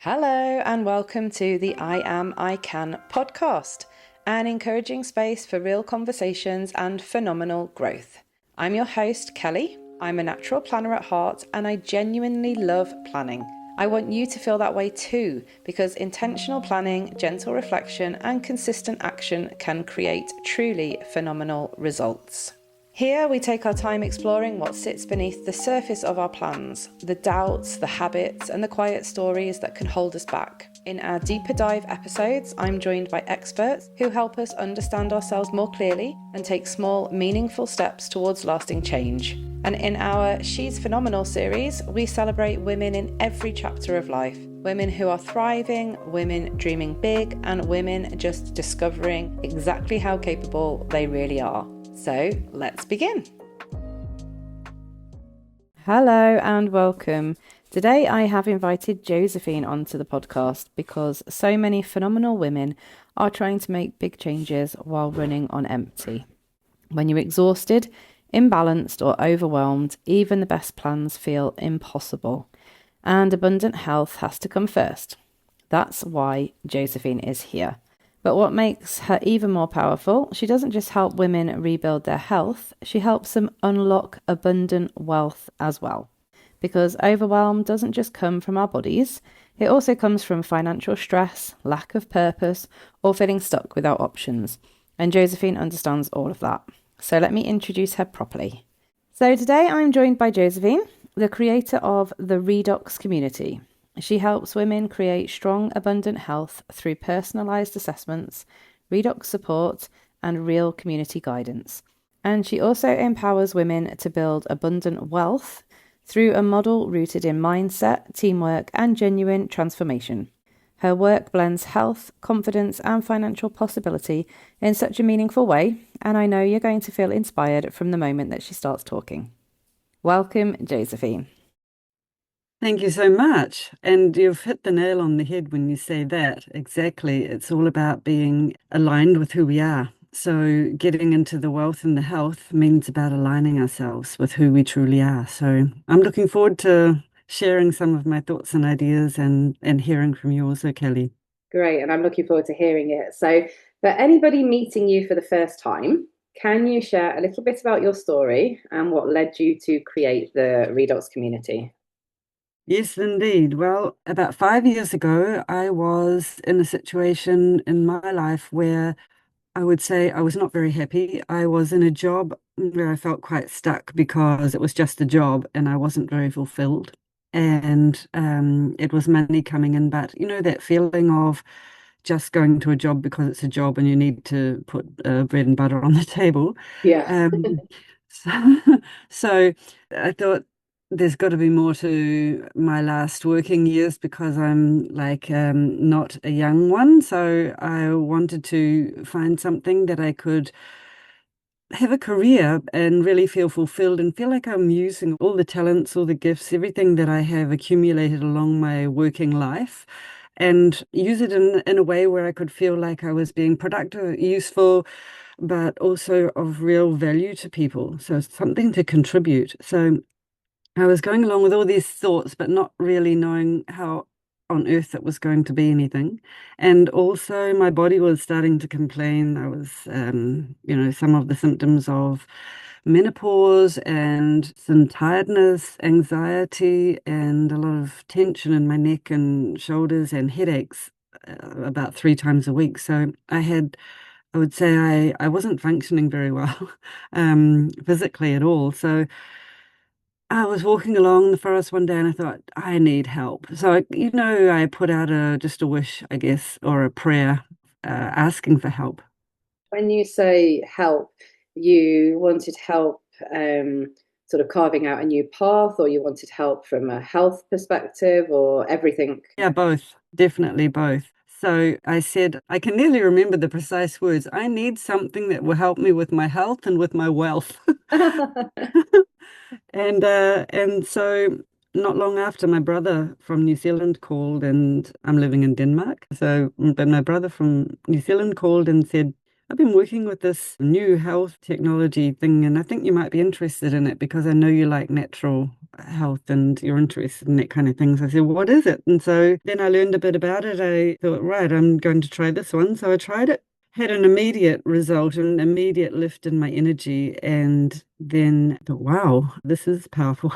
Hello, and welcome to the I Am I Can podcast, an encouraging space for real conversations and phenomenal growth. I'm your host, Kelly. I'm a natural planner at heart, and I genuinely love planning. I want you to feel that way too, because intentional planning, gentle reflection, and consistent action can create truly phenomenal results. Here we take our time exploring what sits beneath the surface of our plans, the doubts, the habits, and the quiet stories that can hold us back. In our deeper dive episodes, I'm joined by experts who help us understand ourselves more clearly and take small, meaningful steps towards lasting change. And in our She's Phenomenal series, we celebrate women in every chapter of life. Women who are thriving, women dreaming big, and women just discovering exactly how capable they really are. So let's begin. Hello and welcome. Today I have invited Josephine onto the podcast because so many phenomenal women are trying to make big changes while running on empty. When you're exhausted, imbalanced or overwhelmed, even the best plans feel impossible. And abundant health has to come first. That's why Josephine is here. But what makes her even more powerful, she doesn't just help women rebuild their health, she helps them unlock abundant wealth as well. Because overwhelm doesn't just come from our bodies, it also comes from financial stress, lack of purpose, or feeling stuck without options. And Josephine understands all of that. So let me introduce her properly. So today I'm joined by Josephine, the creator of the Redox Community. She helps women create strong, abundant health through personalised assessments, redox support, and real community guidance. And she also empowers women to build abundant wealth through a model rooted in mindset, teamwork, and genuine transformation. Her work blends health, confidence, and financial possibility in such a meaningful way, and I know you're going to feel inspired from the moment that she starts talking. Welcome, Josephine. Thank you so much. And you've hit the nail on the head when you say that. Exactly. It's all about being aligned with who we are. So getting into the wealth and the health means about aligning ourselves with who we truly are. So I'm looking forward to sharing some of my thoughts and ideas and hearing from you also, Kelly. Great, and I'm looking forward to hearing it. So, for anybody meeting you for the first time, can you share a little bit about your story and what led you to create the Redox community? Yes, indeed. Well, about 5 years ago, I was in a situation in my life where I would say I was not very happy. I was in a job where I felt quite stuck because it was just a job and I wasn't very fulfilled. And it was money coming in, but you know, that feeling of just going to a job because it's a job and you need to put bread and butter on the table. Yeah. Um, so, so I thought there's got to be more to my last working years because I'm like not a young one. So I wanted to find something that I could have a career and really feel fulfilled and feel like I'm using all the talents, all the gifts, everything that I have accumulated along my working life and use it in a way where I could feel like I was being productive, useful, but also of real value to people. So something to contribute. So I was going along with all these thoughts, but not really knowing how on earth it was going to be anything. And also, my body was starting to complain. I was, some of the symptoms of menopause and some tiredness, anxiety, and a lot of tension in my neck and shoulders and headaches about 3 times a week. So I would say I wasn't functioning very well physically at all. So I was walking along the forest one day and I thought, I need help. So, I put out just a wish, I guess, or a prayer asking for help. When you say help, you wanted help sort of carving out a new path, or you wanted help from a health perspective, or everything? Yeah, both, definitely both. So I said, I can nearly remember the precise words. I need something that will help me with my health and with my wealth. And so not long after, my brother from New Zealand called, and I'm living in Denmark. So but my brother from New Zealand called and said, I've been working with this new health technology thing, and I think you might be interested in it because I know you like natural health and you're interested in that kind of thing. So I said, what is it? And so then I learned a bit about it. I thought, right, I'm going to try this one. So I tried it, had an immediate result, an immediate lift in my energy, and then I thought, wow, this is powerful.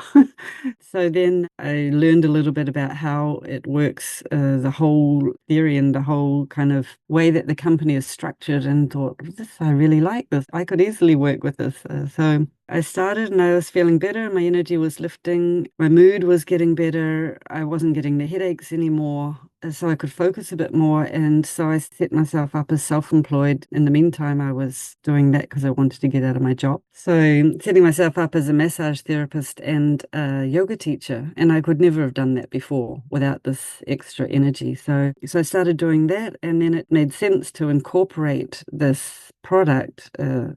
So then I learned a little bit about how it works, the whole theory and the whole kind of way that the company is structured, and thought, this, I really like this. I could easily work with this. So I started and I was feeling better. My energy was lifting. My mood was getting better. I wasn't getting the headaches anymore. So I could focus a bit more. And so I set myself up as self-employed. In the meantime, I was doing that because I wanted to get out of my job. So setting myself up as a massage therapist and a yoga teacher. And I could never have done that before without this extra energy. So I started doing that. And then it made sense to incorporate this product,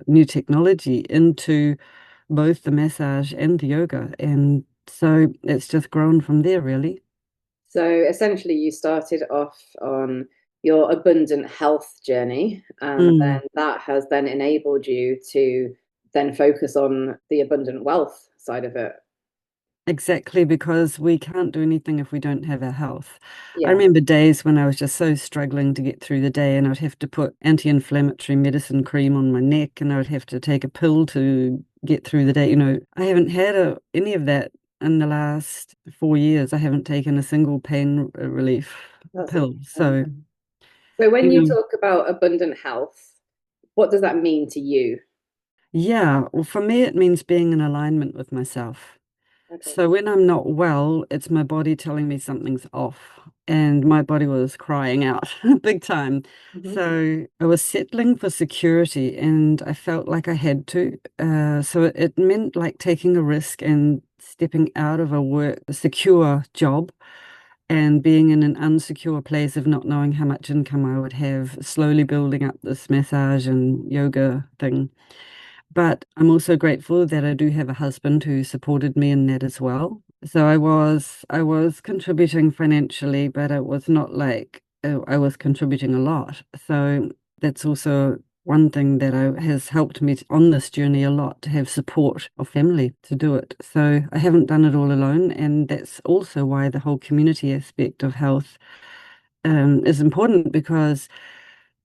new technology, into both the massage and the yoga. And so it's just grown from there, really. So essentially, you started off on your abundant health journey, and Mm, then that has then enabled you to then focus on the abundant wealth side of it. exactly, because we can't do anything if we don't have our health. I Yeah. remember days when I was just so struggling to get through the day, and I'd have to put anti-inflammatory medicine cream on my neck, and I would have to take a pill to get through the day. I haven't had any of that in the last 4 years. I haven't taken a single pain relief That's pill. amazing. So, So when you you know, talk about abundant health, what does that mean to you? yeah, well, for me, it means being in alignment with myself. Okay. So when I'm not well, it's my body telling me something's off. And my body was crying out big time. Mhm. So I was settling for security and I felt like I had to. So it meant like taking a risk and stepping out of a secure job and being in an unsecure place of not knowing how much income I would have, slowly building up this massage and yoga thing. But I'm also grateful that I do have a husband who supported me in that as well. So I was contributing financially, but it was not like I was contributing a lot. So that's also one thing that has helped me on this journey a lot, to have support of family to do it. So I haven't done it all alone, and that's also why the whole community aspect of health is important, because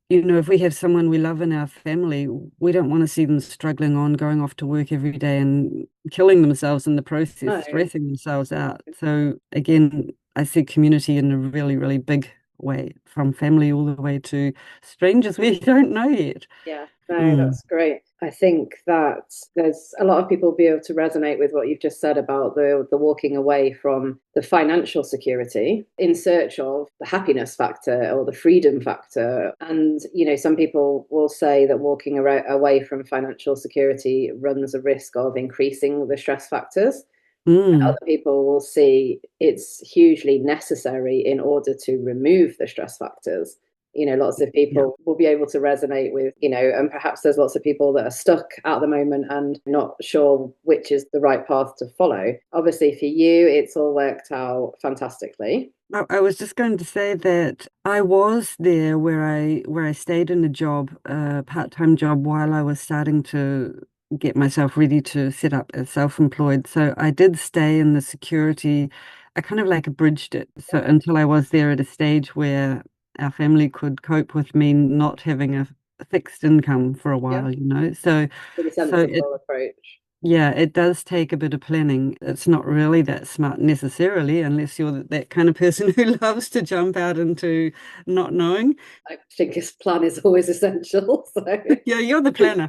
if we have someone we love in our family, we don't want to see them struggling on, going off to work every day and killing themselves in the process, No. stressing themselves out. So again, I see community in a really, really big way, from family all the way to strangers we don't know yet. Yeah, no, Mm, that's great. I think that there's a lot of people be able to resonate with what you've just said about the walking away from the financial security in search of the happiness factor or the freedom factor. And, some people will say that walking away from financial security runs a risk of increasing the stress factors. mm, Other people will see it's hugely necessary in order to remove the stress factors. Lots of yeah. people will be able to resonate with, and perhaps there's lots of people that are stuck at the moment and not sure which is the right path to follow. Obviously, for you, it's all worked out fantastically. I was just going to say that I was there where I stayed in a job, a part-time job, while I was starting to get myself ready to set up as self-employed. So I did stay in the security. I kind of like bridged it. So until I was there at a stage where our family could cope with me not having a fixed income for a Yeah, while. So really it sensible approach. yeah, it does take a bit of planning. It's not really that smart necessarily, unless you're that kind of person who loves to jump out into not knowing. I think this plan is always essential. So Yeah, you're the planner.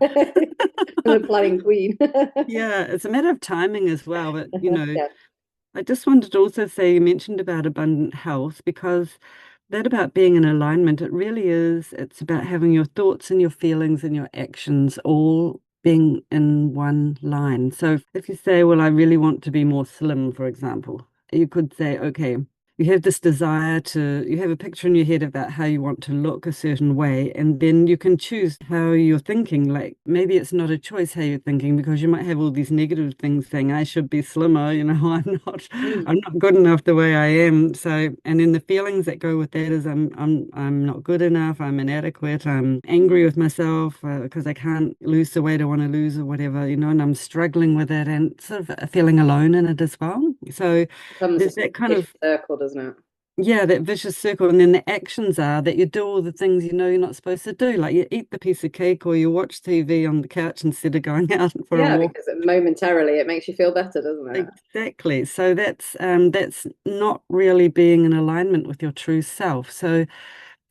I'm a planning queen. Yeah, it's a matter of timing as well. But, Yeah. I just wanted to also say, you mentioned about abundant health, because that about being in alignment, it really is. It's about having your thoughts and your feelings and your actions all being in one line. So if you say, well, I really want to be more slim, for example, you could say, okay, you have this desire to, you have a picture in your head about how you want to look a certain way, and then you can choose how you're thinking. Like maybe it's not a choice how you're thinking because you might have all these negative things saying, I should be slimmer, Mm. I'm not good enough the way I am. So, and then the feelings that go with that is I'm not good enough, I'm inadequate, I'm angry with myself because I can't lose the weight I want to lose or whatever, and I'm struggling with it and sort of feeling alone in it as well. So Becomes a there's that kind vicious of, circle, doesn't it? yeah, that vicious circle. And then the actions are that you do all the things you know you're not supposed to do. Like you eat the piece of cake or you watch TV on the couch instead of going out for a Yeah, walk. because momentarily it makes you feel better, doesn't it? Exactly. So that's not really being in alignment with your true self. So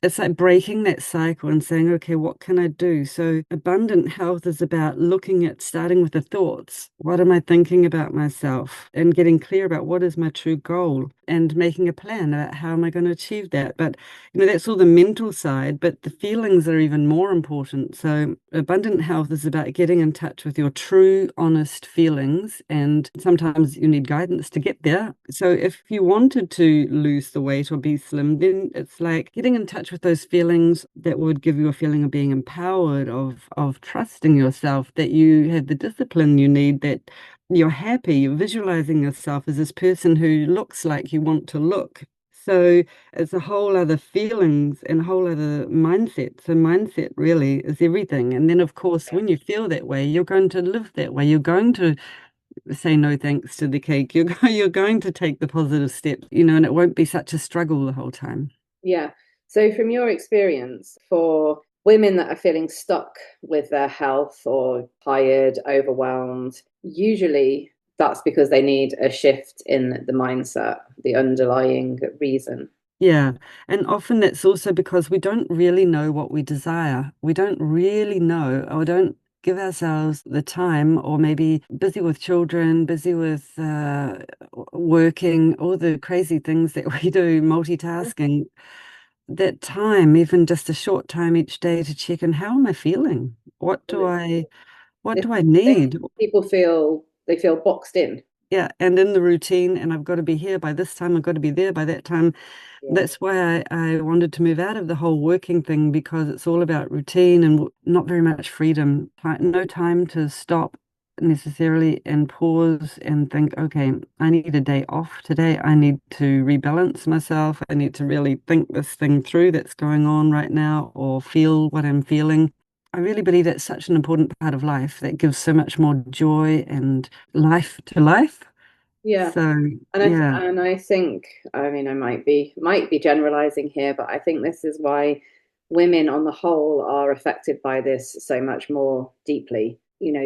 it's like breaking that cycle and saying, okay, what can I do? So abundant health is about looking at starting with the thoughts. What am I thinking about myself? And getting clear about what is my true goal and making a plan about how am I going to achieve that. But that's all the mental side, but the feelings are even more important. So abundant health is about getting in touch with your true, honest feelings. And sometimes you need guidance to get there. So if you wanted to lose the weight or be slim, then it's like getting in touch with those feelings that would give you a feeling of being empowered, of trusting yourself, that you have the discipline you need, that you're happy, you're visualizing yourself as this person who looks like you want to look. So it's a whole other feelings and a whole other mindset. So mindset really is everything. And then of course, when you feel that way, you're going to live that way. You're going to say no thanks to the cake. You're going to take the positive step, and it won't be such a struggle the whole time. Yeah. So, from your experience, for women that are feeling stuck with their health or tired, overwhelmed, usually that's because they need a shift in the mindset, the underlying reason. Yeah. And often that's also because we don't really know what we desire. We don't really know or don't give ourselves the time, or maybe busy with children, busy with working, all the crazy things that we do, multitasking, that time, even just a short time each day to check in, how am I feeling? What It's do I the thing. need? People feel they feel boxed in. Yeah, and in the routine, and I've got to be here by this time, I've got to be there by that time. Yeah. That's why I wanted to move out of the whole working thing because it's all about routine and not very much freedom. No time to stop necessarily and pause and think, okay, I need a day off today. I need to rebalance myself. I need to really think this thing through that's going on right now or feel what I'm feeling. I really believe that's such an important part of life that gives so much more joy and life to life. Yeah. So, And yeah. I think, I mean, I might be generalizing here, but I think this is why women on the whole are affected by this so much more deeply.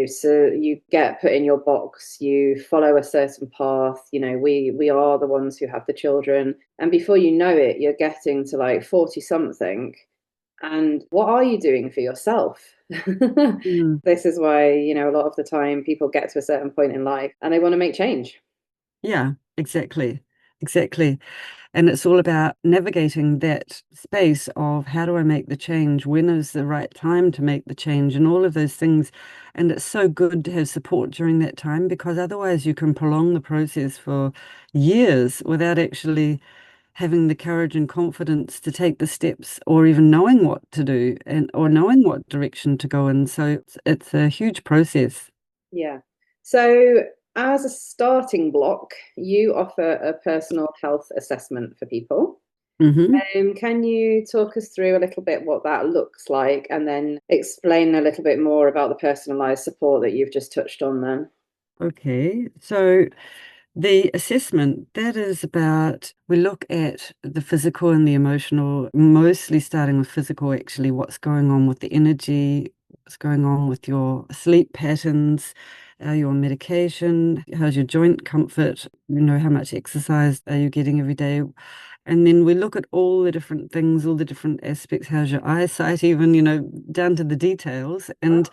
So you get put in your box, you follow a certain path, we are the ones who have the children. And before you know it, you're getting to like 40 something. And what are you doing for yourself? Mm. This is why, a lot of the time people get to a certain point in life and they want to make change. Yeah, exactly. Exactly. And it's all about navigating that space of how do I make the change? When is the right time to make the change? And all of those things. And it's so good to have support during that time because otherwise you can prolong the process for years without actually having the courage and confidence to take the steps or even knowing what to do and or knowing what direction to go in. So it's a huge process. Yeah. So, as a starting block, you offer a personal health assessment for people. Hmm. Can you talk us through a little bit what that looks like and then explain a little bit more about the personalized support that you've just touched on then? Okay. So the assessment, that is about, we look at the physical and the emotional, mostly starting with physical, actually, what's going on with the energy, what's going on with your sleep patterns, your medication, how's your joint comfort, how much exercise are you getting every day. And then we look at all the different things, all the different aspects, how's your eyesight, even, down to the details. And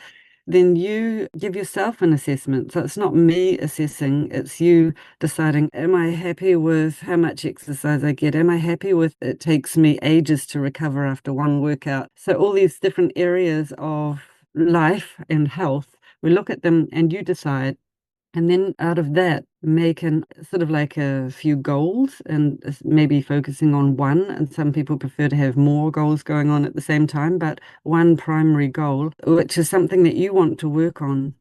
then you give yourself an assessment. So it's not me assessing, it's you deciding, am I happy with how much exercise I get? Am I happy with it takes me ages to recover after one workout? So all these different areas of life and health, we look at them and you decide, And then out of that, make an sort of like a few goals and maybe focusing on one. And some people prefer to have more goals going on at the same time, but one primary goal, which is something that you want to work on.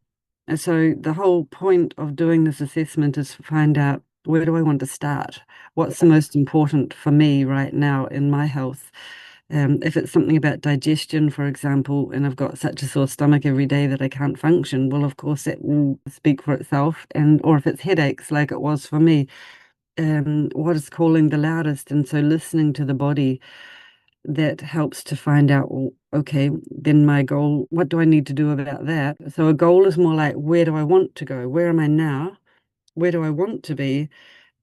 And so the whole point of doing this assessment is to find out, where do I want to start? What's the Yeah. most important for me right now in my health? If it's something about digestion, for example, and I've got such a sore stomach every day that I can't function, well, of course, that will speak for itself. And or if it's headaches, like it was for me, what is calling the loudest? And so listening to the body, that helps to find out, well, okay, then my goal, what do I need to do about that? So a goal is more like, where do I want to go? Where am I now? Where do I want to be?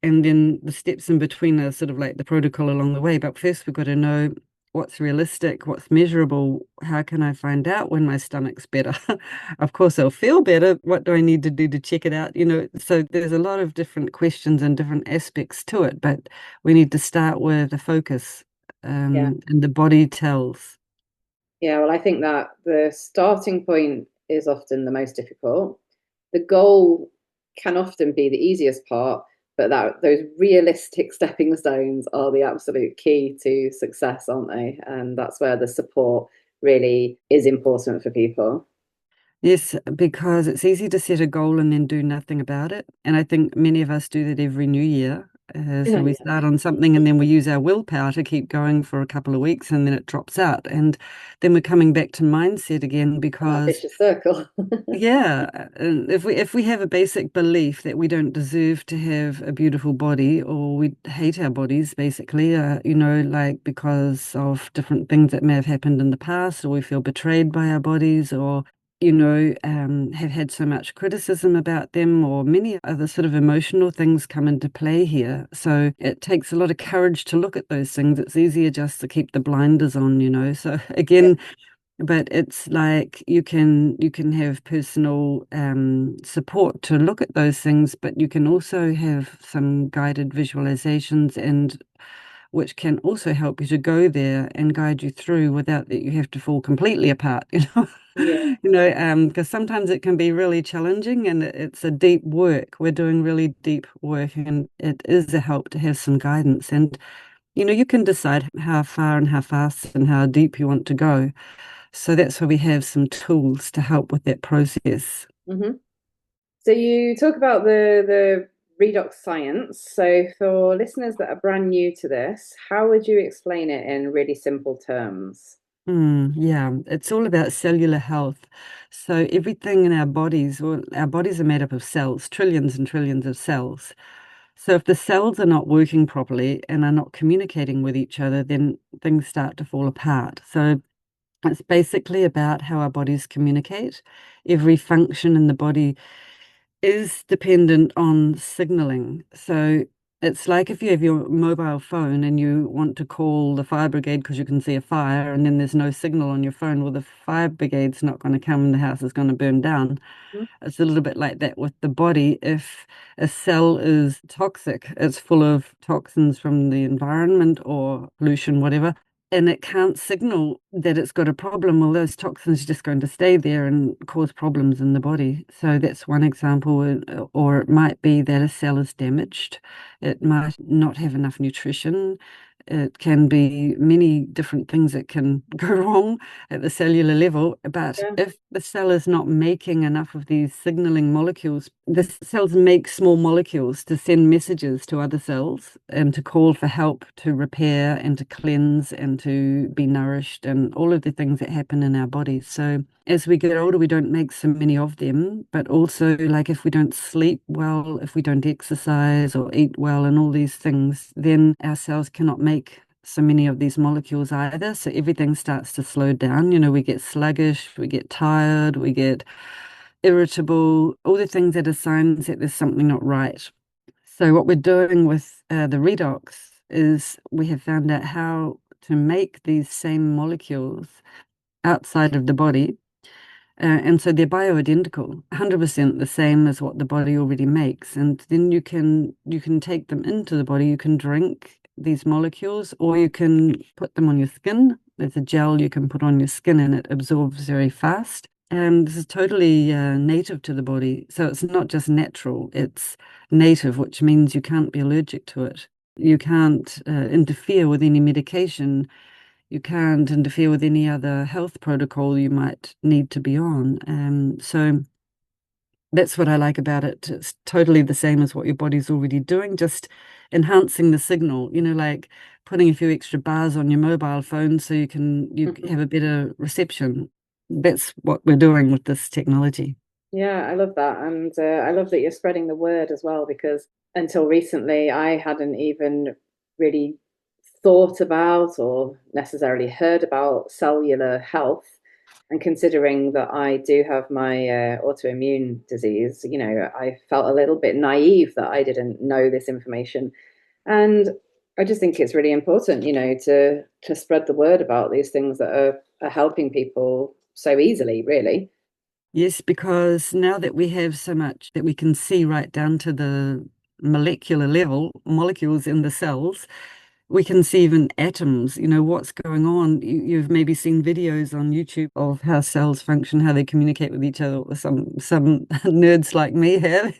And then the steps in between are sort of like the protocol along the way. But first, we've got to know what's realistic, what's measurable. How can I find out when my stomach's better? Of course, I'll feel better. What do I need to do to check it out? So there's a lot of different questions and different aspects to it, but we need to start with a focus, Yeah. and the body tells. Yeah, well, I think that the starting point is often the most difficult. The goal can often be the easiest part, but that those realistic stepping stones are the absolute key to success, aren't they? And that's where the support really is important for people. Yes, because it's easy to set a goal and then do nothing about it. And I think many of us do that every new year. So we Yeah, start on something and then we use our willpower to keep going for a couple of weeks and then it drops out. And then we're coming back to mindset again that because, vicious circle. yeah, and if we have a basic belief that we don't deserve to have a beautiful body or we hate our bodies basically, like because of different things that may have happened in the past, or we feel betrayed by our bodies, or have had so much criticism about them, or many other sort of emotional things come into play here. So it takes a lot of courage to look at those things. It's easier just to keep the blinders on. So Yeah. again, but it's like you can have personal support to look at those things, but you can also have some guided visualizations and which can also help you to go there and guide you through without that you have to fall completely apart, Yeah. because sometimes it can be really challenging and it's a deep work. We're doing really deep work and it is a help to have some guidance. And, you can decide how far and how fast and how deep you want to go. So that's why we have some tools to help with that process. hmm So you talk about the redox science. So for listeners that are brand new to this, how would you explain it in really simple terms? Yeah, it's all about cellular health. So everything in our bodies, well, our bodies are made up of cells, trillions and trillions of cells. So if the cells are not working properly and are not communicating with each other, then things start to fall apart. So it's basically about how our bodies communicate. Every function in the body is dependent on signaling. So it's like if you have your mobile phone and you want to call the fire brigade because you can see a fire and then there's no signal on your phone, well, the fire brigade's not going to come and the house is going to burn down. It's a little bit like that with the body. If a cell is toxic, it's full of toxins from the environment or pollution, whatever, and it can't signal that it's got a problem. Well, those toxins are just going to stay there and cause problems in the body. So that's one example. Or it might be that a cell is damaged. It might not have enough nutrition. It can be many different things that can go wrong at the cellular level. But Yeah. if the cell is not making enough of these signaling molecules, the cells make small molecules to send messages to other cells and to call for help to repair and to cleanse and to be nourished and all of the things that happen in our bodies. So as we get older, we don't make so many of them, but also like if we don't sleep well, if we don't exercise or eat well and all these things, then our cells cannot make so many of these molecules either. So everything starts to slow down. We get sluggish, we get tired, we get irritable, all the things that are signs that there's something not right. So what we're doing with the redox is we have found out how to make these same molecules outside of the body. And so they're bioidentical, 100% the same as what the body already makes. And then you can take them into the body. You can drink these molecules, or you can put them on your skin. There's a gel you can put on your skin, and it absorbs very fast. This is totally native to the body. So it's not just natural, it's native, which means you can't be allergic to it. You can't interfere with any medication. You can't interfere with any other health protocol you might need to be on. So that's what I like about it. It's totally the same as what your body's already doing, just enhancing the signal, like putting a few extra bars on your mobile phone so you Mhm. have a better reception. That's what we're doing with this technology. Yeah, I love that. And I love that you're spreading the word as well, because until recently, I hadn't even really thought about or necessarily heard about cellular health. And considering that I do have my autoimmune disease, I felt a little bit naive that I didn't know this information. And I just think it's really important, to spread the word about these things that are helping people so easily, really. Yes, because now that we have so much that we can see right down to the molecular level, molecules in the cells, we can see even atoms, what's going on. You've maybe seen videos on YouTube of how cells function, how they communicate with each other, or some nerds like me have.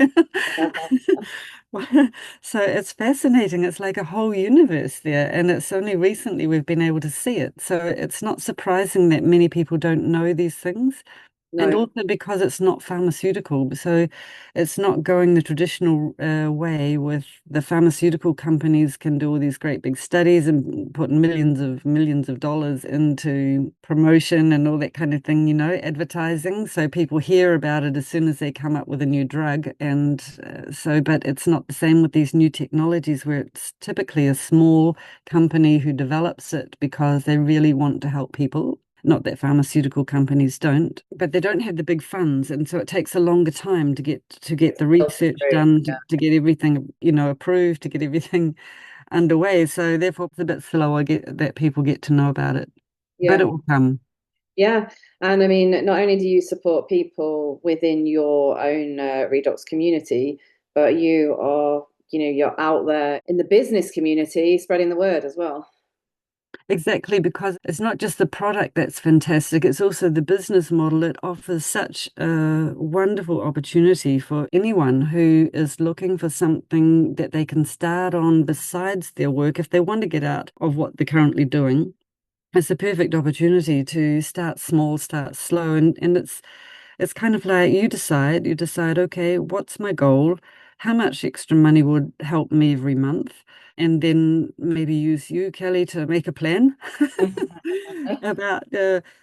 So it's fascinating. It's like a whole universe there, and it's only recently we've been able to see it. So it's not surprising that many people don't know these things. And No. also because it's not pharmaceutical, so it's not going the traditional way with the pharmaceutical companies can do all these great big studies and put millions of dollars into promotion and all that kind of thing, advertising. So people hear about it as soon as they come up with a new drug. And but it's not the same with these new technologies where it's typically a small company who develops it because they really want to help people. Not that pharmaceutical companies don't, but they don't have the big funds, and so it takes a longer time to get the Filter research through. done, Yeah. to get everything, approved, to get everything underway. So therefore, it's a bit slower get that people get to know about it, but Yeah. it will come. Yeah. And I mean, not only do you support people within your own Redox community, but you're out there in the business community spreading the word as well. Exactly, because it's not just the product that's fantastic, it's also the business model. It offers such a wonderful opportunity for anyone who is looking for something that they can start on besides their work if they want to get out of what they're currently doing. It's a perfect opportunity to start small, start slow, and it's kind of like you decide, okay, what's my goal? How much extra money would help me every month? And then maybe use you, Kelly, to make a plan about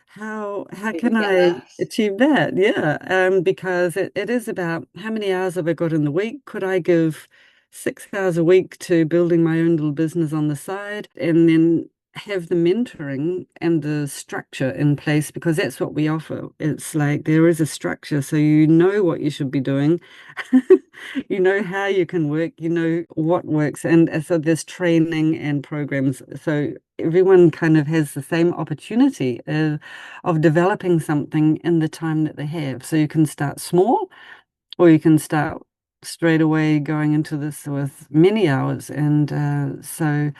how We can get I there. achieve that? Yeah, because it is about how many hours have I got in the week? Could I give 6 hours a week to building my own little business on the side, and then have the mentoring and the structure in place because that's what we offer. It's like there is a structure, so you know what you should be doing. You know how you can work, you know what works. And so there's training and programs. So everyone kind of has the same opportunity of developing something in the time that they have. So you can start small or you can start straight away going into this with many hours. And so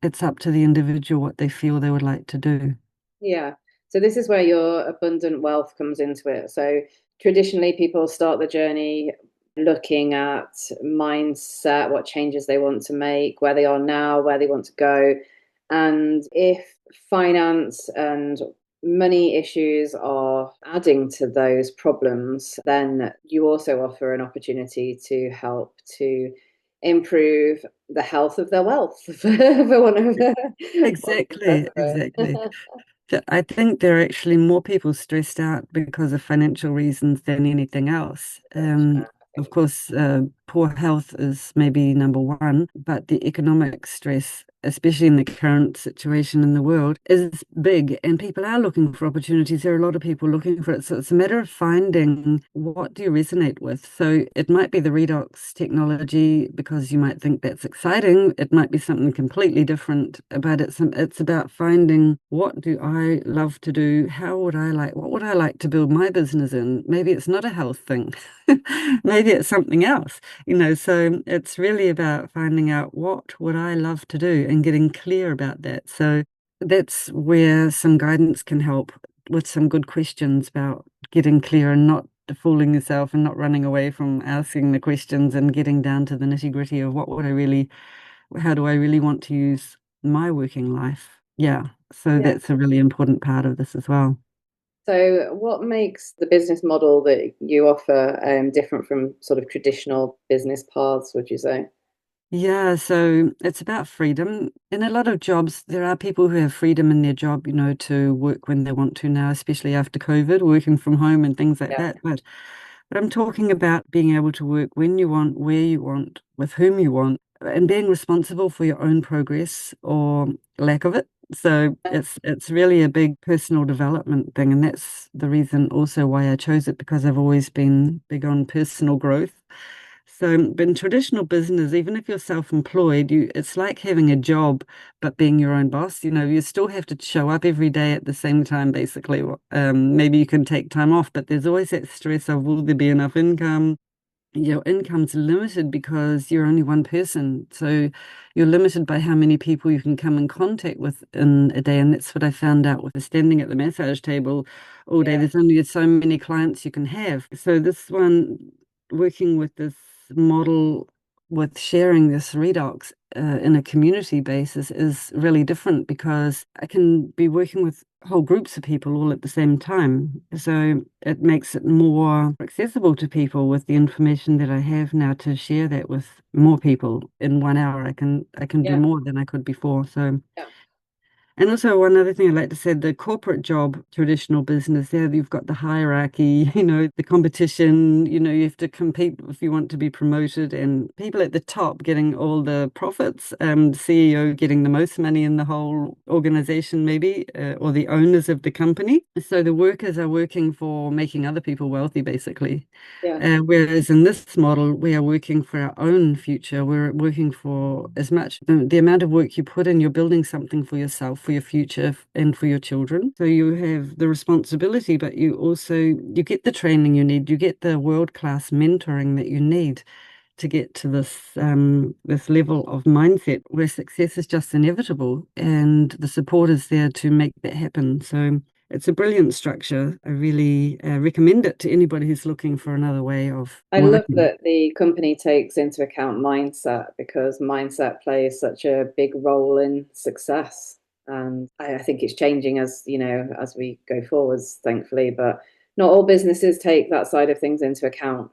it's up to the individual what they feel they would like to do. Yeah. So this is where your abundant wealth comes into it. So traditionally, people start the journey looking at mindset, what changes they want to make, where they are now, where they want to go. And if finance and money issues are adding to those problems, then you also offer an opportunity to help to improve the health of their wealth, for one of one of the Exactly, best word. exactly. So I think there are actually more people stressed out because of financial reasons than anything else. I Of think. course, poor health is maybe number one, but the economic stress, especially in the current situation in the world, is big, and people are looking for opportunities. There are a lot of people looking for it. So it's a matter of finding what do you resonate with. So it might be the redox technology because you might think that's exciting. It might be something completely different, but it's about finding what do I love to do? What would I like to build my business in? Maybe it's not a health thing. Maybe it's something else, so it's really about finding out what would I love to do and getting clear about that. So that's where some guidance can help with some good questions about getting clear and not fooling yourself and not running away from asking the questions and getting down to the nitty-gritty of how do I really want to use my working life? Yeah. So Yeah. that's a really important part of this as well. So, what makes the business model that you offer different from sort of traditional business paths, would you say? Yeah, so it's about freedom. In a lot of jobs, there are people who have freedom in their job, to work when they want to now, especially after COVID, working from home and things like Yeah. that. But I'm talking about being able to work when you want, where you want, with whom you want, and being responsible for your own progress or lack of it. So it's really a big personal development thing, and that's the reason also why I chose it because I've always been big on personal growth. So, but in traditional business, even if you're self-employed, it's like having a job, but being your own boss. You still have to show up every day at the same time, basically. Maybe you can take time off, but there's always that stress of will there be enough income? Your income's limited because you're only one person. So you're limited by how many people you can come in contact with in a day. And that's what I found out with standing at the massage table all day. Yeah. There's only so many clients you can have. So this one, working with this model with sharing this redox in a community basis is really different because I can be working with whole groups of people all at the same time. So it makes it more accessible to people with the information that I have now to share that with more people in 1 hour. I can do Yeah. more than I could before. So Yeah. and also one other thing I'd like to say, the corporate job, traditional business, there you've got the hierarchy, the competition, you have to compete if you want to be promoted and people at the top getting all the profits, the CEO getting the most money in the whole organization maybe, or the owners of the company. So the workers are working for making other people wealthy, basically. Yeah. Whereas in this model, we are working for our own future. We're working for as much the amount of work you put in, you're building something for yourself, for your future, and for your children. So you have the responsibility, but you get the training you need, you get the world-class mentoring that you need to get to this level of mindset where success is just inevitable, and the support is there to make that happen. So it's a brilliant structure. I really recommend it to anybody who's looking for another way of I love working. that the company takes into account mindset because mindset plays such a big role in success. And I think it's changing as we go forwards, thankfully, but not all businesses take that side of things into account.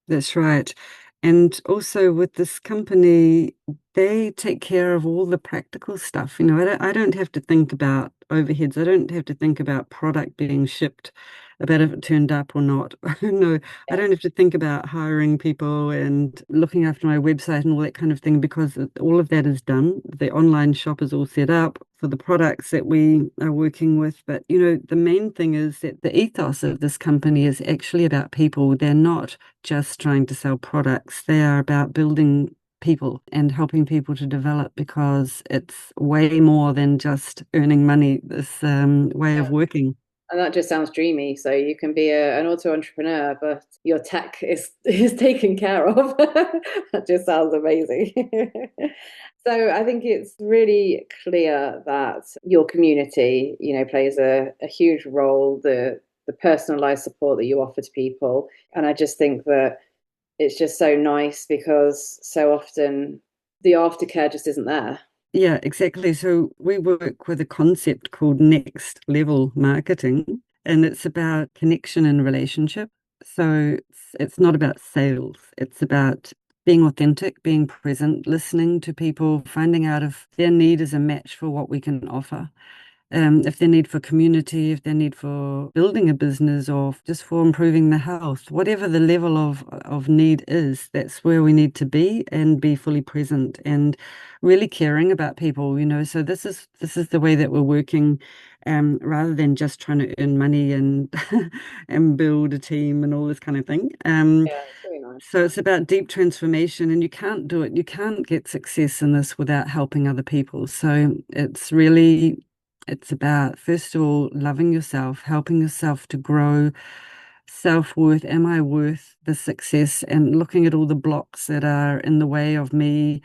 That's right. And also with this company, they take care of all the practical stuff. I don't have to think about overheads. I don't have to think about product being shipped, about if it turned up or not. No, I Yeah. don't have to think about hiring people and looking after my website and all that kind of thing because all of that is done. The online shop is all set up for the products that we are working with. But, the main thing is that the ethos of this company is actually about people. They're not just trying to sell products. They are about building people and helping people to develop because it's way more than just earning money, this way of working. And that just sounds dreamy. So you can be an auto entrepreneur, but your tech is taken care of. That just sounds amazing. So I think it's really clear that your community, plays a huge role, the personalized support that you offer to people. And I just think that it's just so nice because so often the aftercare just isn't there. Yeah, exactly. So we work with a concept called next level marketing, and it's about connection and relationship. So it's not about sales. It's about being authentic, being present, listening to people, finding out if their need is a match for what we can offer. If their need for community, if their need for building a business or just for improving the health, whatever the level of need is, that's where we need to be and be fully present and really caring about people. So this is the way that we're working, rather than just trying to earn money and and build a team and all this kind of thing. Yeah, it's really nice. So it's about deep transformation, and you can't do it. You can't get success in this without helping other people. So it's about, first of all, loving yourself, helping yourself to grow self-worth. Am I worth the success? And looking at all the blocks that are in the way of me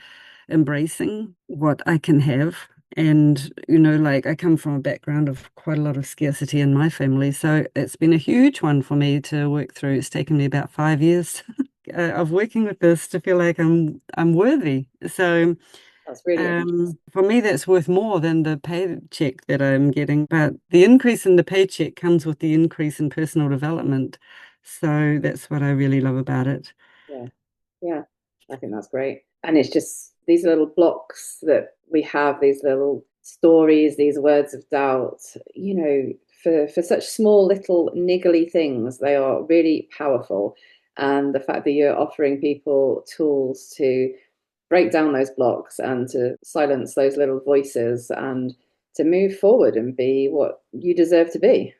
embracing what I can have. And, like I come from a background of quite a lot of scarcity in my family. So it's been a huge one for me to work through. It's taken me about 5 years of working with this to feel like I'm worthy. So That's really interesting. for me, that's worth more than the paycheck that I'm getting. But the increase in the paycheck comes with the increase in personal development. So that's what I really love about it. Yeah. Yeah, I think that's great. And it's just these little blocks that we have, these little stories, these words of doubt, for such small little niggly things, they are really powerful. And the fact that you're offering people tools to break down those blocks and to silence those little voices and to move forward and be what you deserve to be.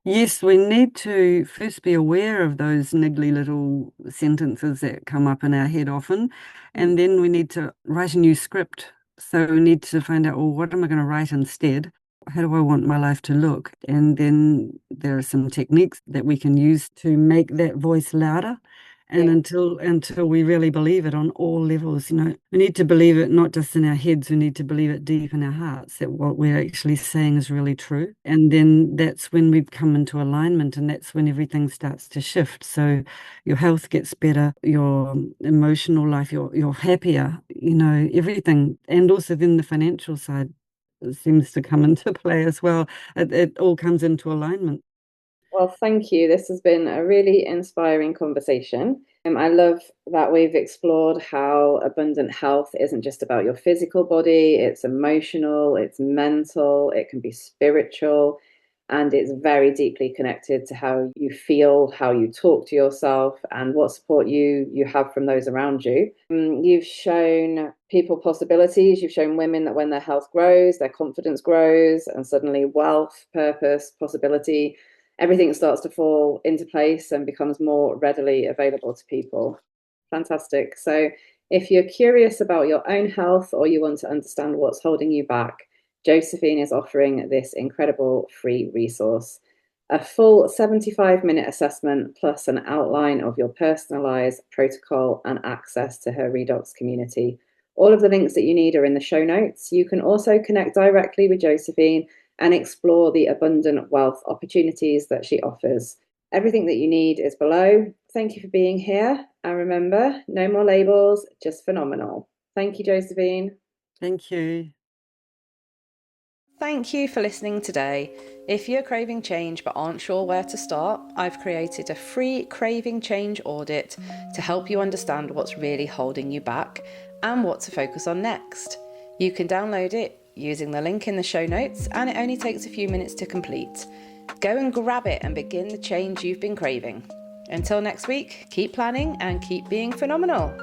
Yes, we need to first be aware of those niggly little sentences that come up in our head often, and then we need to write a new script. So we need to find out, well, what am I going to write instead? How do I want my life to look? And then there are some techniques that we can use to make that voice louder. And Yeah. until we really believe it on all levels, we need to believe it not just in our heads, we need to believe it deep in our hearts that what we're actually saying is really true. And then that's when we come into alignment, and that's when everything starts to shift. So your health gets better, your emotional life, you're happier, everything. And also then the financial side seems to come into play as well. It all comes into alignment. Well, thank you. This has been a really inspiring conversation. I love that we've explored how abundant health isn't just about your physical body, it's emotional, it's mental, it can be spiritual, and it's very deeply connected to how you feel, how you talk to yourself, and what support you have from those around you. You've shown people possibilities, you've shown women that when their health grows, their confidence grows, and suddenly wealth, purpose, possibility, everything starts to fall into place and becomes more readily available to people. Fantastic. So, if you're curious about your own health or you want to understand what's holding you back, Josephine is offering this incredible free resource, a full 75-minute assessment plus an outline of your personalized protocol and access to her Redox community. All of the links that you need are in the show notes. You can also connect directly with Josephine and explore the abundant wealth opportunities that she offers. Everything that you need is below. Thank you for being here. And remember, no more labels, just phenomenal. Thank you, Josephine. Thank you. Thank you for listening today. If you're craving change but aren't sure where to start, I've created a free craving change audit to help you understand what's really holding you back and what to focus on next. You can download it using the link in the show notes, and it only takes a few minutes to complete. Go and grab it and begin the change you've been craving. Until next week, keep planning and keep being phenomenal.